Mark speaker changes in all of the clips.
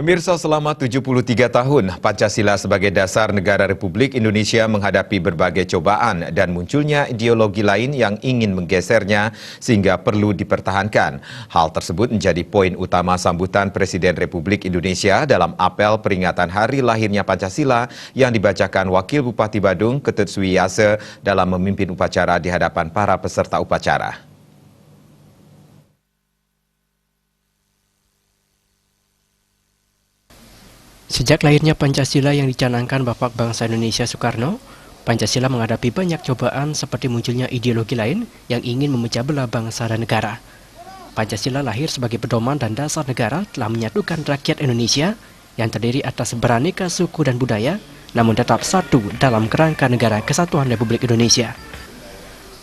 Speaker 1: Pemirsa, selama 73 tahun, Pancasila sebagai dasar negara Republik Indonesia menghadapi berbagai cobaan dan munculnya ideologi lain yang ingin menggesernya sehingga perlu dipertahankan. Hal tersebut menjadi poin utama sambutan Presiden Republik Indonesia dalam apel peringatan hari lahirnya Pancasila yang dibacakan Wakil Bupati Badung, Ketut Suwiyase dalam memimpin upacara di hadapan para peserta upacara.
Speaker 2: Sejak lahirnya Pancasila yang dicanangkan Bapak Bangsa Indonesia Soekarno, Pancasila menghadapi banyak cobaan seperti munculnya ideologi lain yang ingin memecah belah bangsa dan negara. Pancasila lahir sebagai pedoman dan dasar negara telah menyatukan rakyat Indonesia yang terdiri atas beraneka suku dan budaya, namun tetap satu dalam kerangka negara kesatuan Republik Indonesia.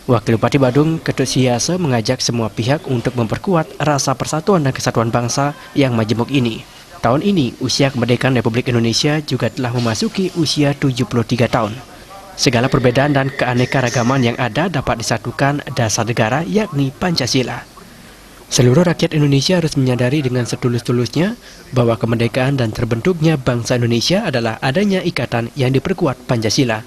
Speaker 2: Wakil Bupati Badung, Ketut Suwiyase mengajak semua pihak untuk memperkuat rasa persatuan dan kesatuan bangsa yang majemuk ini. Tahun ini, usia kemerdekaan Republik Indonesia juga telah memasuki usia 73 tahun. Segala perbedaan dan keanekaragaman yang ada dapat disatukan dasar negara, yakni Pancasila. Seluruh rakyat Indonesia harus menyadari dengan setulus-tulusnya bahwa kemerdekaan dan terbentuknya bangsa Indonesia adalah adanya ikatan yang diperkuat Pancasila.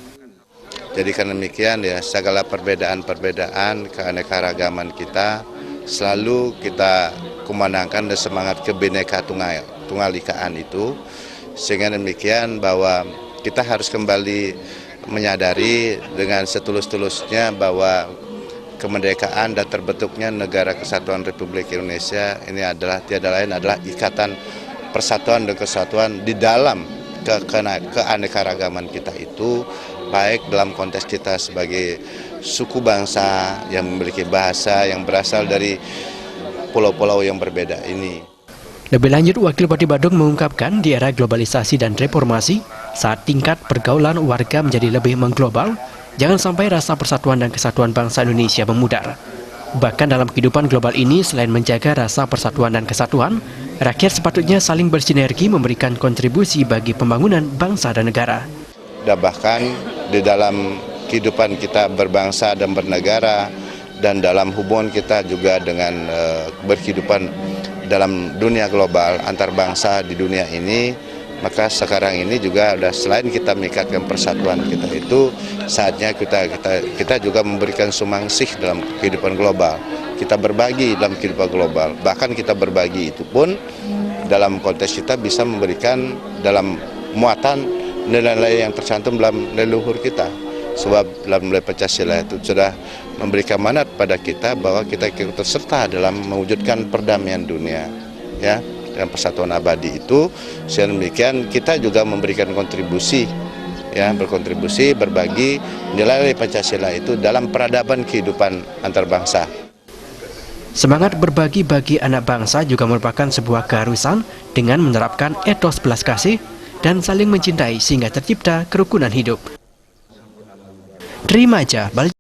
Speaker 3: Jadi karena demikian ya, segala perbedaan-perbedaan keanekaragaman kita selalu kita kumandangkan dan semangat Bhinneka Tunggal Ika itu, sehingga demikian bahwa kita harus kembali menyadari dengan setulus-tulusnya bahwa kemerdekaan dan terbentuknya Negara Kesatuan Republik Indonesia ini adalah tiada lain adalah ikatan persatuan dan kesatuan di dalam keanekaragaman kita itu, baik dalam konteks kita sebagai suku bangsa yang memiliki bahasa yang berasal dari pulau-pulau yang berbeda ini.
Speaker 2: Lebih lanjut, Wakil Bupati Badung mengungkapkan di era globalisasi dan reformasi, saat tingkat pergaulan warga menjadi lebih mengglobal, jangan sampai rasa persatuan dan kesatuan bangsa Indonesia memudar. Bahkan dalam kehidupan global ini, selain menjaga rasa persatuan dan kesatuan, rakyat sepatutnya saling bersinergi memberikan kontribusi bagi pembangunan bangsa dan negara.
Speaker 3: Dan bahkan di dalam kehidupan kita berbangsa dan bernegara, dan dalam hubungan kita juga dengan berkehidupan dalam dunia global antar bangsa di dunia ini, maka sekarang ini juga selain kita meningkatkan persatuan kita itu, saatnya kita juga memberikan sumangsih dalam kehidupan global. Kita berbagi dalam kehidupan global, bahkan kita berbagi itu pun dalam konteks kita bisa memberikan dalam muatan nilai-nilai yang tercantum dalam leluhur kita. Sebab dalam nilai Pancasila itu sudah memberikan manat pada kita bahwa kita ikut serta dalam mewujudkan perdamaian dunia, ya, dan persatuan abadi itu. Sehingga demikian kita juga memberikan kontribusi, ya, berkontribusi berbagi nilai Pancasila itu dalam peradaban kehidupan antar bangsa.
Speaker 2: Semangat berbagi bagi anak bangsa juga merupakan sebuah keharusan dengan menerapkan etos belas kasih dan saling mencintai sehingga tercipta kerukunan hidup. Terima aja.